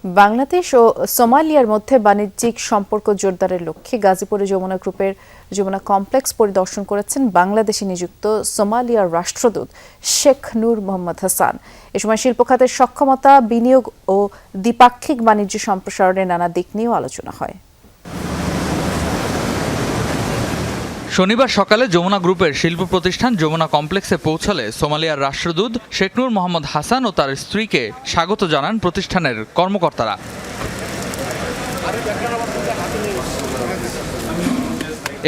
বাংলাদেশ ও সোমালিয়ার মধ্যে বাণিজ্যিক সম্পর্ক জোরদারের লক্ষ্যে গাজীপুরে যমুনা গ্রুপের যমুনা কমপ্লেক্স পরিদর্শন করেছেন বাংলাদেশে নিযুক্ত সোমালিয়ার রাষ্ট্রদূত শেখ নূর মোহাম্মদ হাসান। এ সময় শিল্প খাতের সক্ষমতা, বিনিয়োগ ও দ্বিপাক্ষিক বাণিজ্য সম্প্রসারণের নানা দিক নিয়েও আলোচনা হয়। শনিবার সকালে যমুনা গ্রুপের শিল্প প্রতিষ্ঠান যমুনা কমপ্লেক্সে পৌঁছালে সোমালিয়ার রাষ্ট্রদূত শেখ নূর মোহাম্মদ হাসান ও তার স্ত্রীকে স্বাগত জানান প্রতিষ্ঠানের কর্মকর্তারা।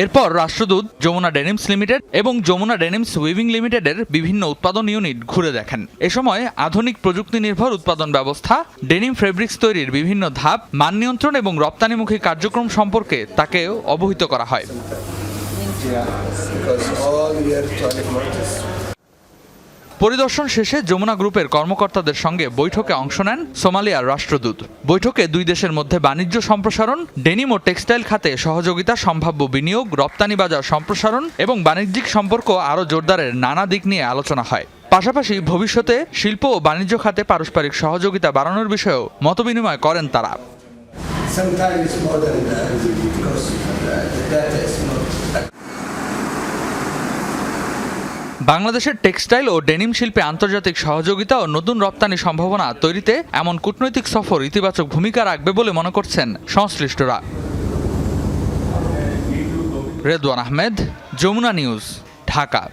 এরপর রাষ্ট্রদূত যমুনা ডেনিমস লিমিটেড এবং যমুনা ডেনিমস উইভিং লিমিটেডের বিভিন্ন উৎপাদন ইউনিট ঘুরে দেখেন। এ সময় আধুনিক প্রযুক্তি নির্ভর উৎপাদন ব্যবস্থা, ডেনিম ফেব্রিক্স তৈরির বিভিন্ন ধাপ, মান নিয়ন্ত্রণ এবং রপ্তানিমুখী কার্যক্রম সম্পর্কে তাকে অবহিত করা হয়। পরিদর্শন শেষে যমুনা গ্রুপের কর্মকর্তাদের সঙ্গে বৈঠকে অংশ নেন সোমালিয়ার রাষ্ট্রদূত। বৈঠকে দুই দেশের মধ্যে বাণিজ্য সম্প্রসারণ, ডেনিম ও টেক্সটাইল খাতে সহযোগিতা, সম্ভাব্য বিনিয়োগ, রপ্তানি বাজার সম্প্রসারণ এবং বাণিজ্যিক সম্পর্ক আরও জোরদারের নানা দিক নিয়ে আলোচনা হয়। পাশাপাশি ভবিষ্যতে শিল্প ও বাণিজ্য খাতে পারস্পরিক সহযোগিতা বাড়ানোর বিষয়েও মতবিনিময় করেন তারা। বাংলাদেশের টেক্সটাইল ও ডেনিম শিল্পে আন্তর্জাতিক সহযোগিতা ও নতুন রপ্তানি সম্ভাবনা তৈরিতে এমন কূটনৈতিক সফর ইতিবাচক ভূমিকা রাখবে বলে মনে করছেন সংশ্লিষ্টরা। রেদওয়ান আহমেদ, যমুনা নিউজ, ঢাকা।